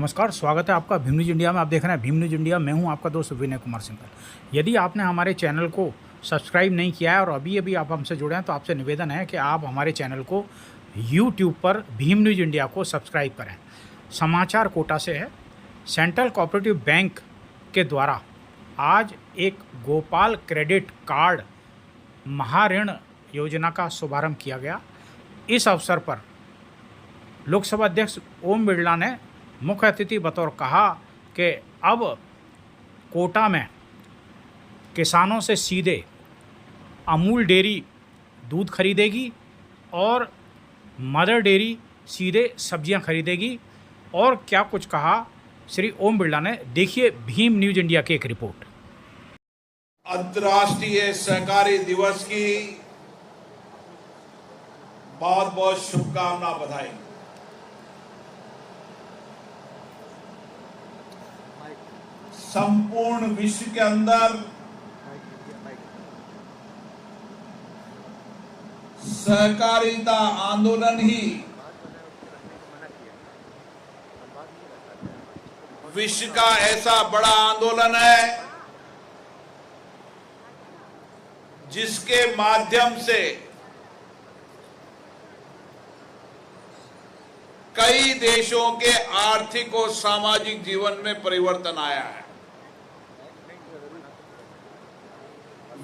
नमस्कार, स्वागत है आपका भीम न्यूज़ इंडिया में। आप देख रहे हैं भीम न्यूज़ इंडिया। मैं हूं आपका दोस्त विनय कुमार सिंघल। यदि आपने हमारे चैनल को सब्सक्राइब नहीं किया है और अभी अभी आप हमसे जुड़े हैं तो आपसे निवेदन है कि आप हमारे चैनल को यूट्यूब पर भीम न्यूज़ इंडिया को सब्सक्राइब करें। समाचार कोटा से है। सेंट्रल कोऑपरेटिव बैंक के द्वारा आज एक गोपाल क्रेडिट कार्ड महाऋण योजना का शुभारंभ किया गया। इस अवसर पर लोकसभा अध्यक्ष ओम बिरला ने मुख्य अतिथि बतौर कहा कि अब कोटा में किसानों से सीधे अमूल डेयरी दूध खरीदेगी और मदर डेयरी सीधे सब्जियां खरीदेगी। और क्या कुछ कहा श्री ओम बिरला ने, देखिए भीम न्यूज़ इंडिया की एक रिपोर्ट। अंतर्राष्ट्रीय सहकारी दिवस की बहुत बहुत शुभकामना, बधाई। संपूर्ण विश्व के अंदर सहकारिता आंदोलन ही विश्व का ऐसा बड़ा आंदोलन है जिसके माध्यम से कई देशों के आर्थिक और सामाजिक जीवन में परिवर्तन आया है।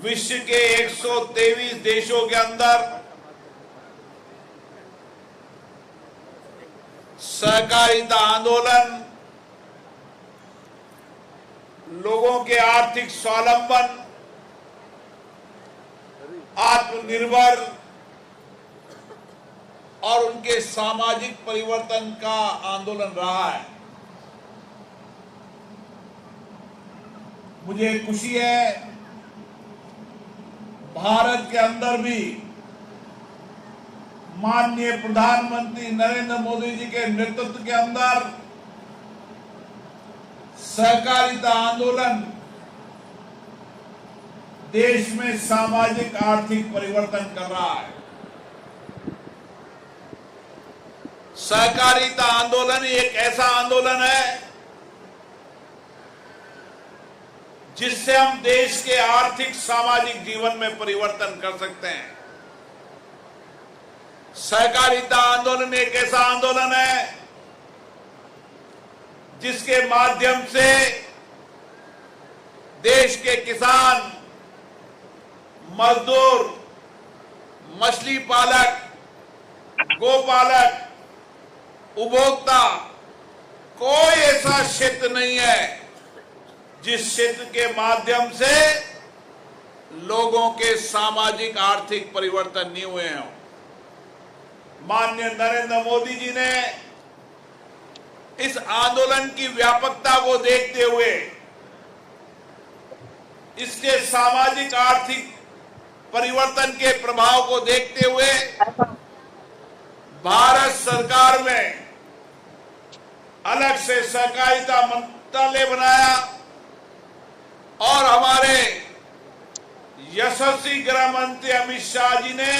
विश्व के 123 देशों के अंदर सहकारिता आंदोलन लोगों के आर्थिक स्वावलंबन, आत्मनिर्भर और उनके सामाजिक परिवर्तन का आंदोलन रहा है। मुझे खुशी है भारत के अंदर भी माननीय प्रधानमंत्री नरेंद्र मोदी जी के नेतृत्व के अंदर सहकारिता आंदोलन देश में सामाजिक आर्थिक परिवर्तन कर रहा है। सहकारिता आंदोलन एक ऐसा आंदोलन है जिससे हम देश के आर्थिक सामाजिक जीवन में परिवर्तन कर सकते हैं। सहकारिता आंदोलन एक ऐसा आंदोलन है जिसके माध्यम से देश के किसान, मजदूर, मछली पालक, गोपालक, उपभोक्ता, कोई ऐसा क्षेत्र नहीं है जिस क्षेत्र के माध्यम से लोगों के सामाजिक आर्थिक परिवर्तन नहीं हुए हों। माननीय नरेंद्र मोदी जी ने इस आंदोलन की व्यापकता को देखते हुए, इसके सामाजिक आर्थिक परिवर्तन के प्रभाव को देखते हुए भारत सरकार में अलग से सहकारिता मंत्रालय बनाया और हमारे यशस्वी गृह मंत्री अमित शाह जी ने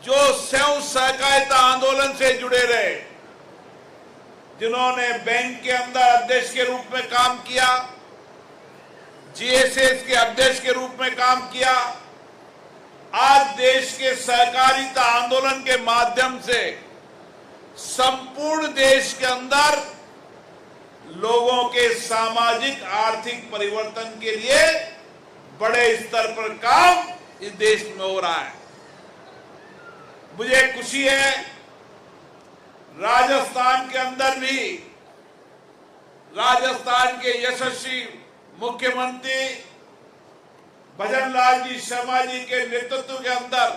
जो स्वयं सहकारिता आंदोलन से जुड़े रहे, जिन्होंने बैंक के अंदर अध्यक्ष के रूप में काम किया, जीएसएस के अध्यक्ष के रूप में काम किया, आज देश के सहकारिता आंदोलन के माध्यम से संपूर्ण देश के अंदर लोगों के सामाजिक आर्थिक परिवर्तन के लिए बड़े स्तर पर काम इस देश में हो रहा है। मुझे खुशी है राजस्थान के अंदर भी राजस्थान के यशस्वी मुख्यमंत्री भजनलाल जी शर्मा जी के नेतृत्व के अंदर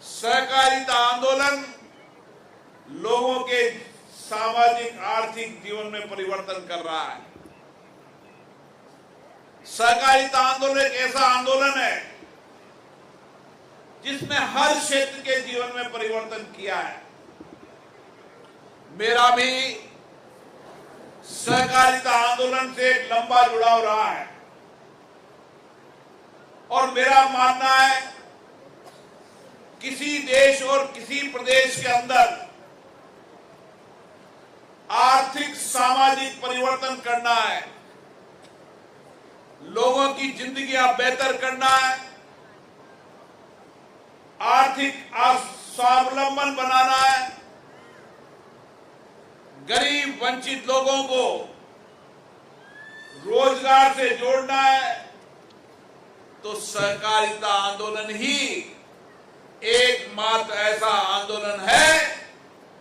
सहकारिता आंदोलन लोगों के सामाजिक आर्थिक जीवन में परिवर्तन कर रहा है। सहकारिता आंदोलन एक ऐसा आंदोलन है जिसने हर क्षेत्र के जीवन में परिवर्तन किया है। मेरा भी सहकारिता आंदोलन से एक लंबा जुड़ाव रहा है और मेरा मानना है किसी देश और किसी प्रदेश के अंदर आज सामाजिक परिवर्तन करना है, लोगों की जिंदगियां बेहतर करना है, आर्थिक स्वावलंबन बनाना है, गरीब वंचित लोगों को रोजगार से जोड़ना है, तो सहकारिता आंदोलन ही एकमात्र ऐसा आंदोलन है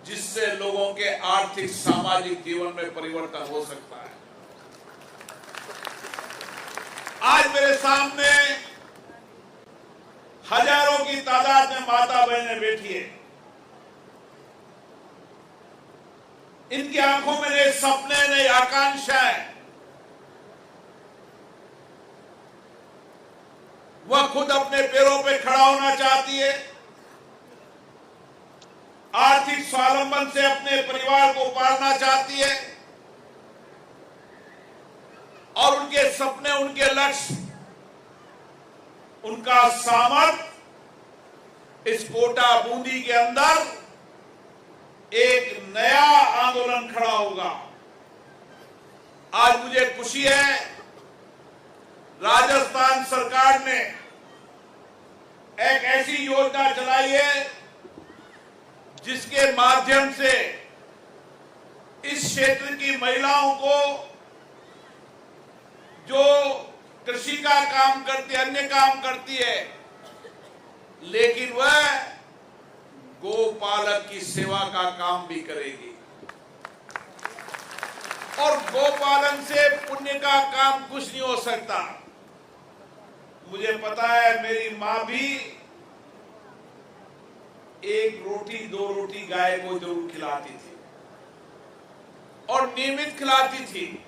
जिससे लोगों के आर्थिक सामाजिक जीवन में परिवर्तन हो सकता है। आज मेरे सामने हजारों की तादाद में माता बहनें बैठी है। इनकी आंखों में नए सपने, नई आकांक्षाएं। वह खुद अपने पैरों पे खड़ा होना चाहती है, आर्थिक स्वावलंबन से अपने परिवार को पालना चाहती है और उनके सपने, उनके लक्ष्य, उनका सामर्थ्य इस कोटा बूंदी के अंदर एक नया आंदोलन खड़ा होगा। आज मुझे खुशी है, राजस्थान सरकार ने एक ऐसी योजना चलाई है जिसके माध्यम से इस क्षेत्र की महिलाओं को, जो कृषि का काम करती है, अन्य काम करती है, लेकिन वह गोपालक की सेवा का काम भी करेगी। और गोपालन से पुण्य का काम कुछ नहीं हो सकता। मुझे पता है, मेरी मां भी एक रोटी, दो रोटी गाय को जरूर खिलाती थी और नियमित खिलाती थी।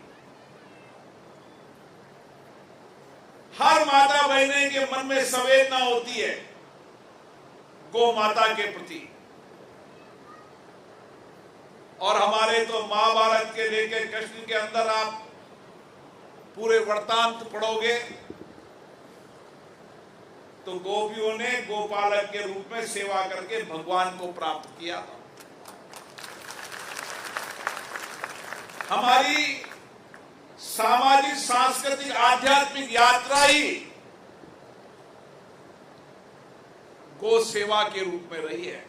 हर माता बहने के मन में संवेदना होती है गौ माता के प्रति। और हमारे तो महाभारत के लेकर कृष्ण के अंदर आप पूरे वृत्तांत पढ़ोगे तो गोपियों ने गोपालक के रूप में सेवा करके भगवान को प्राप्त किया। हमारी सामाजिक, सांस्कृतिक, आध्यात्मिक यात्रा ही गो सेवा के रूप में रही है।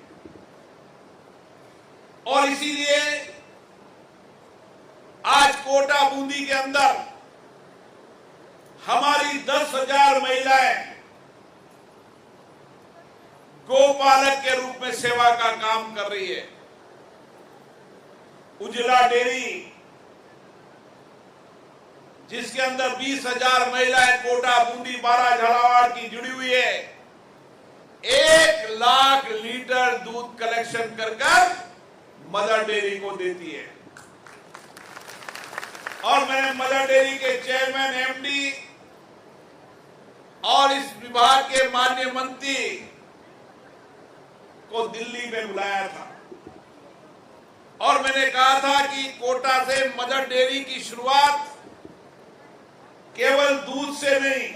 और इसीलिए आज कोटा बूंदी के अंदर हमारी 10,000 महिलाएं गोपालक के रूप में सेवा का काम कर रही है। उजला डेयरी, जिसके अंदर 20,000 महिलाएं कोटा बूंदी, 12 झालावाड़ की जुड़ी हुई है, 1 लाख लीटर दूध कलेक्शन कर मदर डेयरी को देती है। और मैंने मदर डेयरी के चेयरमैन, एमडी और इस विभाग के माननीय मंत्री को दिल्ली में बुलाया था और मैंने कहा था कि कोटा से मदर डेयरी की शुरुआत केवल दूध से नहीं,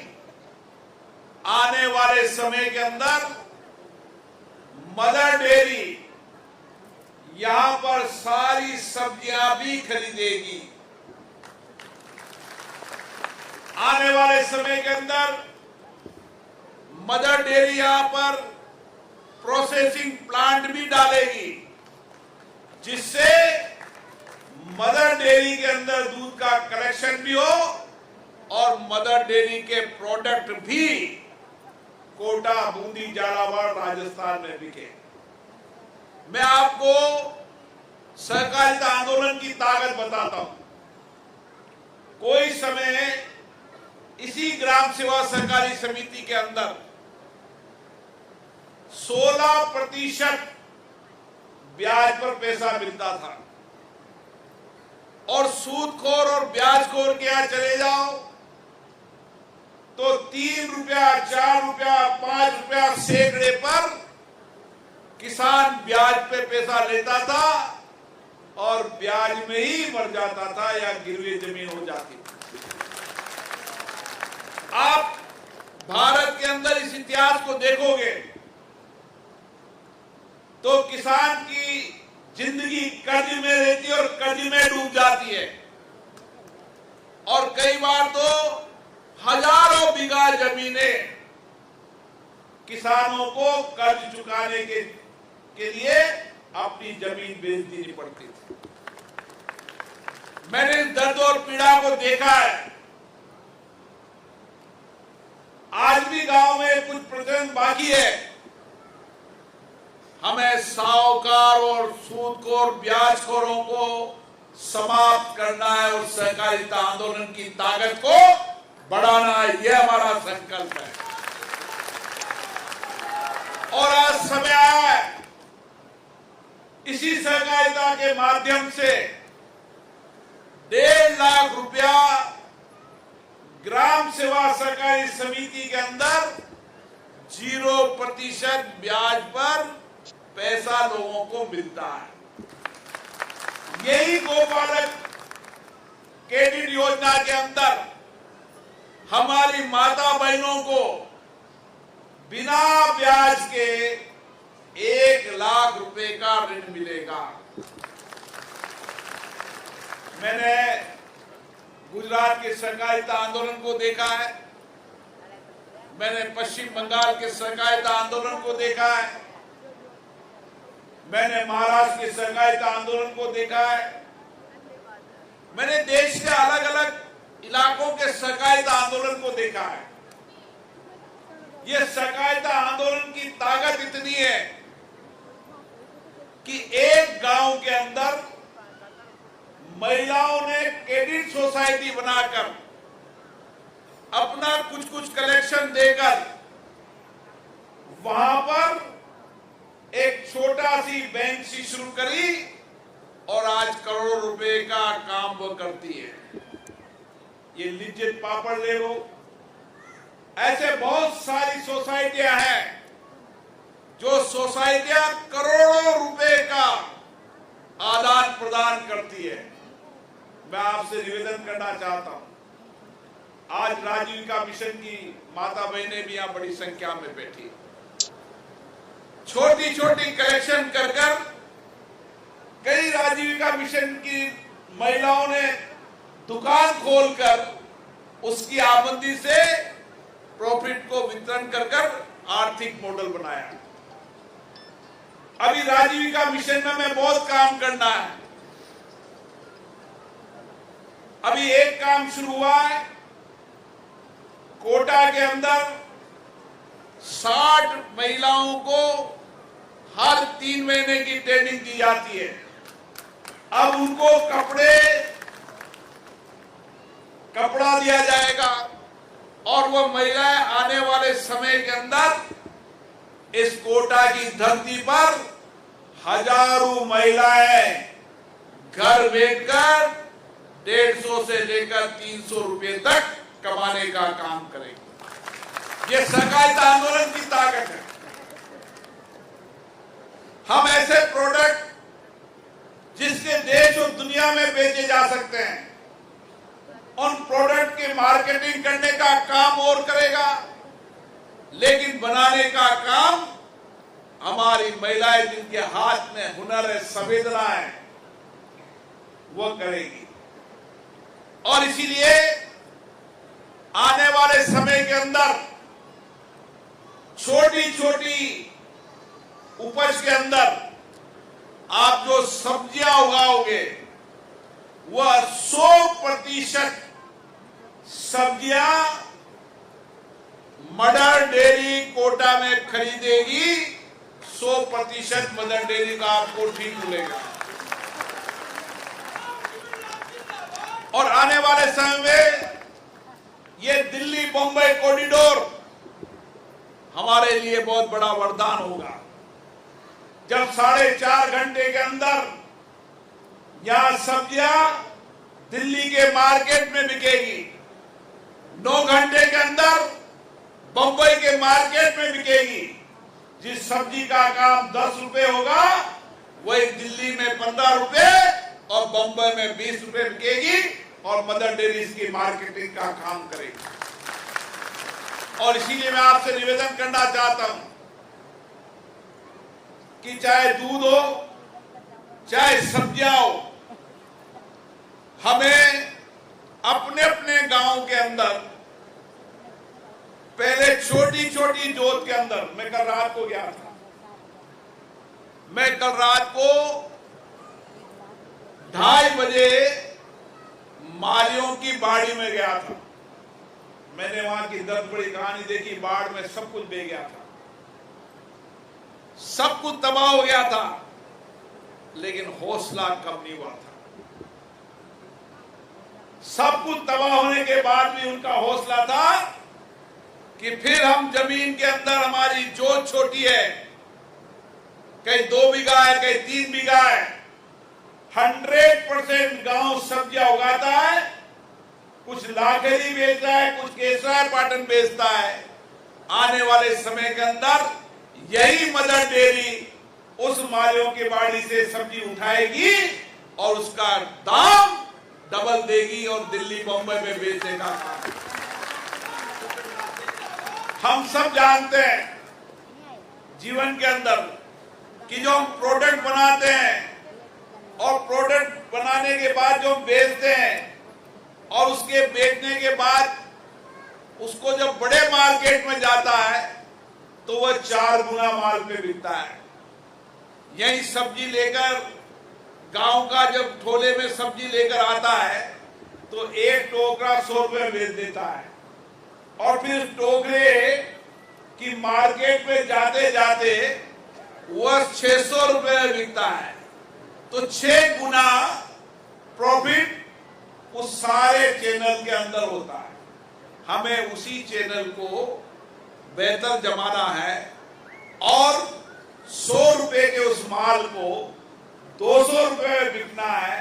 आने वाले समय के अंदर मदर डेयरी यहां पर सारी सब्जियां भी खरीदेगी। आने वाले समय के अंदर मदर डेयरी यहां पर प्रोसेसिंग प्लांट भी डालेगी, जिससे मदर डेयरी के अंदर दूध का कलेक्शन भी हो और मदर डेयरी के प्रोडक्ट भी कोटा, बूंदी, झालावाड़, राजस्थान में बिके। मैं आपको सहकारिता आंदोलन की ताकत बताता हूं। कोई समय इसी ग्राम सेवा सहकारी समिति के अंदर 16% ब्याज पर पैसा मिलता था और सूदखोर और ब्याजखोर के यहां चले जाओ तो 3 रुपया, 4 रुपया, 5 रुपया सैकड़े पर किसान ब्याज पे पैसा लेता था और ब्याज में ही मर जाता था या गिरवी जमीन हो जाती थी। आप भारत के अंदर इस इतिहास को देखोगे तो किसान की जिंदगी कर्ज में रहती है और कर्ज में डूब जाती है। और कई बार तो हजारों बीघा जमीनें किसानों को कर्ज चुकाने के लिए अपनी जमीन बेच देनी पड़ती थी। मैंने इस दर्द और पीड़ा को देखा है। आज भी गांव में कुछ प्रचलन बाकी है। हमें साहूकार और सूदखोर ब्याजखोरों को समाप्त करना है और सहकारिता आंदोलन की ताकत को बढ़ाना है। यह हमारा संकल्प है। और आज समय आया है इसी सहकारिता के माध्यम से 1.5 लाख रुपया ग्राम सेवा सहकारी समिति के अंदर 0% ब्याज पर पैसा लोगों को मिलता है। यही गोपालक क्रेडिट योजना के अंदर हमारी माता बहनों को बिना ब्याज के 1 लाख रुपए का ऋण मिलेगा। मैंने गुजरात के सहकारिता आंदोलन को देखा है। मैंने पश्चिम बंगाल के सहकारिता आंदोलन को देखा है। मैंने महाराष्ट्र के सहकारिता आंदोलन को देखा है। मैंने देश के अलग अलग इलाकों के सहकारिता आंदोलन को देखा है। यह सहकारिता आंदोलन की ताकत इतनी है कि एक गांव के अंदर महिलाओं ने क्रेडिट सोसाइटी बनाकर अपना कुछ कलेक्शन देकर वहां पर एक छोटा सी बैंक सी शुरू करी और आज करोड़ों रुपए का काम वो करती है। ये लिज्जत पापड़ ले लो, ऐसे बहुत सारी सोसाइटियां हैं जो सोसाइटियां करोड़ों रुपए का आदान प्रदान करती है। मैं आपसे निवेदन करना चाहता हूं, आज राजीविका मिशन की माता बहनें भी यहां बड़ी संख्या में बैठी, छोटी छोटी कलेक्शन कर कई राजीविका मिशन की महिलाओं ने दुकान खोलकर उसकी आमदनी से प्रॉफिट को वितरण कर आर्थिक मॉडल बनाया। अभी राजीविका मिशन में हमें बहुत काम करना है। अभी एक काम शुरू हुआ है, कोटा के अंदर 60 महिलाओं को हर 3 महीने की ट्रेनिंग दी जाती है। अब उनको कपड़ा दिया जाएगा और वो महिलाएं आने वाले समय के अंदर इस कोटा की धरती पर हजारों महिलाएं घर बैठकर 150 से लेकर 300 रुपए तक कमाने का काम करेंगे। ये सहकारिता आंदोलन की ताकत है। हम ऐसे प्रोडक्ट जिसके देश और दुनिया में बेचे जा सकते हैं, उन प्रोडक्ट की मार्केटिंग करने का काम और करेगा, लेकिन बनाने का काम हमारी महिलाएं जिनके हाथ में हुनर है, संवेदना है, वो करेगी। और इसीलिए आने वाले समय के अंदर छोटी छोटी उपज के अंदर आप जो सब्जियां उगाओगे वह 100% सब्जियां मदर डेयरी कोटा में खरीदेगी। 100% मदर डेयरी का आपको ठीक मिलेगा। और आने वाले समय में ये दिल्ली बम्बई कॉरिडोर हमारे लिए बहुत बड़ा वरदान होगा। जब 4.5 घंटे के अंदर यहां सब्जियां दिल्ली के मार्केट में बिकेगी, 9 घंटे के अंदर बंबई के मार्केट में बिकेगी। जिस सब्जी का काम 10 रुपए होगा वही दिल्ली में 15 रुपए और बंबई में 20 रुपए बिकेगी और मदर डेयरी इसकी मार्केटिंग का काम करेगी। और इसीलिए मैं आपसे निवेदन करना चाहता हूं कि चाहे दूध हो, चाहे सब्जियां हो, हमें अपने अपने गांव के अंदर पहले छोटी छोटी जोत के अंदर, मैं कल रात को गया था, मैं कल रात को 2:30 बजे मालियों की बाड़ी में गया था। मैंने वहां की दर्द बड़ी कहानी देखी। बाढ़ में सब कुछ बह गया था, सब कुछ तबाह हो गया था, लेकिन हौसला कम नहीं हुआ था। सब कुछ तबाह होने के बाद भी उनका हौसला था कि फिर हम जमीन के अंदर, हमारी जोत छोटी है, कहीं 2 बीघा है, कहीं 3 बीघा है, 100% गांव सब्जियां उगाता है, कुछ लाखरी बेचता है, कुछ केसरा पाटन बेचता है। आने वाले समय के अंदर यही मदर डेयरी उस मालियों की बाड़ी से सब्जी उठाएगी और उसका दाम डबल देगी और दिल्ली बम्बई में बेचने का काम। हम सब जानते हैं जीवन के अंदर कि जो हम प्रोडक्ट बनाते हैं और प्रोडक्ट बनाने के बाद जो हम बेचते हैं और उसके बेचने के बाद उसको जब बड़े मार्केट में जाता है तो वह 4 गुना माल पे बिकता है। यही सब्जी लेकर गांव का जब ठोले में सब्जी लेकर आता है तो एक टोकरा 100 रुपए बेच देता है और फिर टोकरे की मार्केट में जाते जाते वह 600 रुपए में बिकता है। तो 6 गुना प्रॉफिट उस सारे चैनल के अंदर होता है। हमें उसी चैनल को बेहतर जमाना है और 100 रुपए के उस माल को 200 रुपए में बिकना है,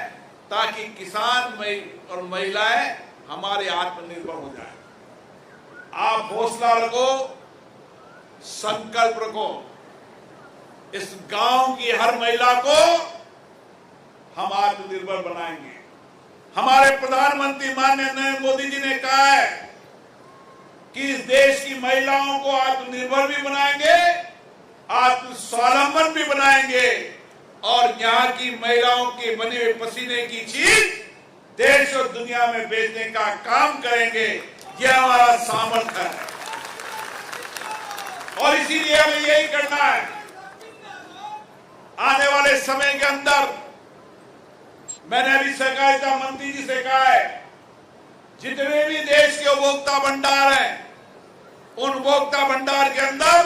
ताकि किसान और महिलाएं हमारे आत्मनिर्भर हो जाए। आप हौसला रखो, संकल्प रखो, इस गांव की हर महिला को हम आत्मनिर्भर बनाएंगे। हमारे प्रधानमंत्री माननीय नरेंद्र मोदी जी ने कहा है कि इस देश की महिलाओं को आत्मनिर्भर भी बनाएंगे, आत्मस्वावलंबन भी बनाएंगे और यहाँ की महिलाओं के बने हुए पसीने की चीज देश और दुनिया में बेचने का काम करेंगे। यह हमारा सामर्थ्य है और इसीलिए हमें यही करना है। आने वाले समय के अंदर मैंने अभी सहकारिता मंत्री जी से कहा है, जितने भी देश के उपभोक्ता भंडार हैं, उन उपभोक्ता भंडार के अंदर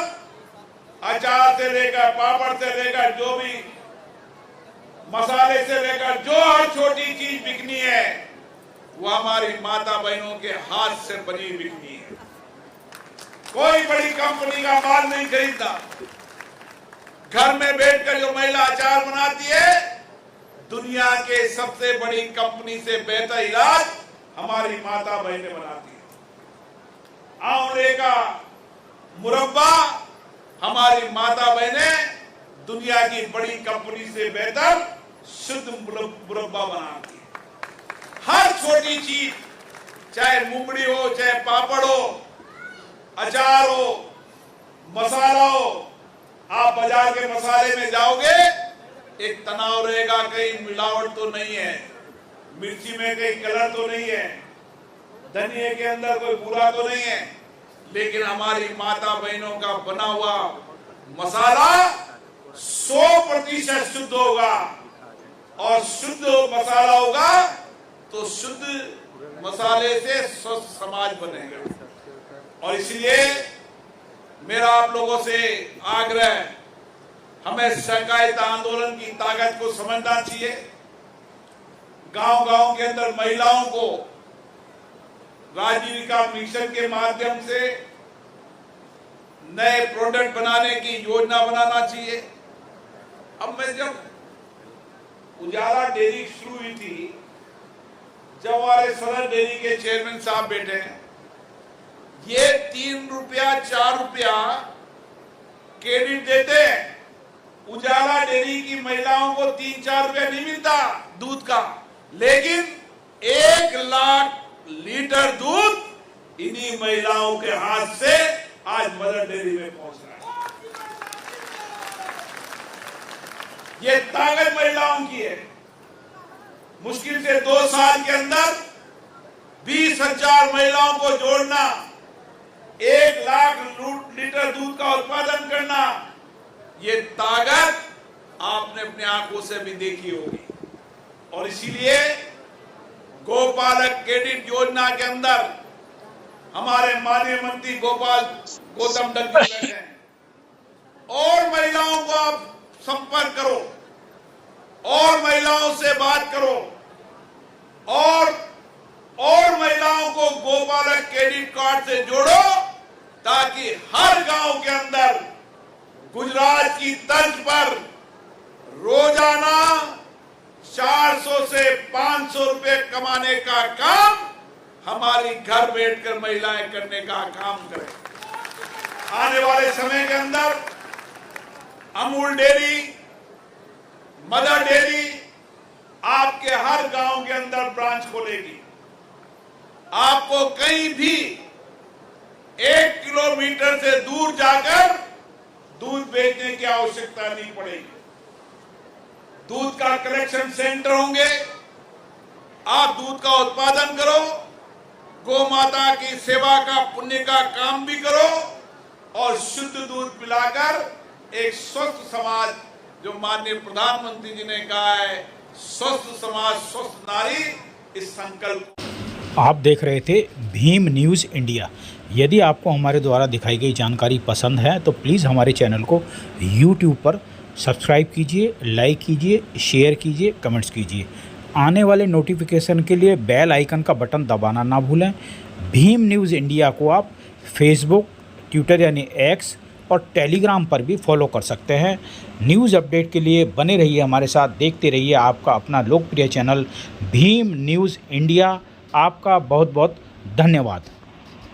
अचार से लेकर, पापड़ से लेकर, जो भी मसाले से लेकर जो हर छोटी चीज बिकनी है वो हमारी माता बहनों के हाथ से बनी बिकनी है। कोई बड़ी कंपनी का माल नहीं खरीदता। घर में बैठकर जो महिला अचार बनाती है, दुनिया के सबसे बड़ी कंपनी से बेहतर इलाज हमारी माता बहनें बनाती है। आंवले का मुरब्बा हमारी माता बहनें दुनिया की बड़ी कंपनी से बेहतर शुद्ध मुरब्बा बनाती है। हर छोटी चीज, चाहे मूंगड़ी हो, चाहे पापड़ हो, अचार हो, मसाला हो, आप बाजार के मसाले में जाओगे, एक तनाव रहेगा, कहीं मिलावट तो नहीं है, मिर्ची में कहीं कलर तो नहीं है, धनिये के अंदर कोई बुरा तो नहीं है, लेकिन हमारी माता बहनों का बना हुआ मसाला 100% शुद्ध होगा और शुद्ध मसाला होगा तो शुद्ध मसाले से स्वस्थ समाज बनेगा। और इसलिए मेरा आप लोगों से आग्रह, हमें सहकारिता आंदोलन की ताकत को समझना चाहिए। गांव-गांव के अंदर महिलाओं को राजीविका मिशन के माध्यम से नए प्रोडक्ट बनाने की योजना बनाना चाहिए। अब मैं जब उजाला डेयरी शुरू हुई थी, जब हमारे सदर डेयरी के चेयरमैन साहब बैठे हैं, ये 3 रुपया 4 रुपया क्रेडिट देते हैं। उजाला डेयरी की महिलाओं को 3-4 रुपया नहीं मिलता दूध का, लेकिन 1 लाख लीटर दूध इन्हीं महिलाओं के हाथ से आज मदर डेयरी में पहुंच रहा है। ये ताकत महिलाओं की है। मुश्किल से 2 साल के अंदर 20,000 महिलाओं को जोड़ना, 1 लाख लीटर दूध का उत्पादन करना, ये ताकत आपने अपनी आंखों से भी देखी होगी। और इसीलिए गोपालक क्रेडिट योजना के अंदर हमारे माननीय मंत्री गौतम डंगर बैठे हैं। और महिलाओं को आप संपर्क करो और महिलाओं से बात करो और महिलाओं को गोपालक क्रेडिट कार्ड से जोड़ो, ताकि हर गांव के अंदर गुजरात की तर्ज पर रोजाना 400 से 500 रुपए कमाने का काम हमारी घर बैठकर महिलाएं करने का काम करें। आने वाले समय के अंदर अमूल डेयरी, मदर डेयरी आपके हर गांव के अंदर ब्रांच खोलेगी। आपको कहीं भी 1 किलोमीटर से दूर जाकर दूध बेचने की आवश्यकता नहीं पड़ेगी। दूध का कलेक्शन सेंटर होंगे। आप दूध का उत्पादन करो, गौ माता की सेवा का पुण्य का काम भी करो और शुद्ध दूध पिलाकर एक स्वस्थ समाज, जो माननीय प्रधानमंत्री जी ने कहा है, स्वस्थ समाज स्वस्थ नारी, इस संकल्प। आप देख रहे थे भीम न्यूज़ इंडिया। यदि आपको हमारे द्वारा दिखाई गई जानकारी पसंद है तो प्लीज़ हमारे चैनल को YouTube पर सब्सक्राइब कीजिए, लाइक कीजिए, शेयर कीजिए, कमेंट्स कीजिए। आने वाले नोटिफिकेशन के लिए बेल आइकन का बटन दबाना ना भूलें। भीम न्यूज़ इंडिया को आप फेसबुक, ट्विटर यानी X और टेलीग्राम पर भी फॉलो कर सकते हैं। न्यूज़ अपडेट के लिए बने रहिए हमारे साथ, देखते रहिए आपका अपना लोकप्रिय चैनल भीम न्यूज़ इंडिया। आपका बहुत बहुत धन्यवाद।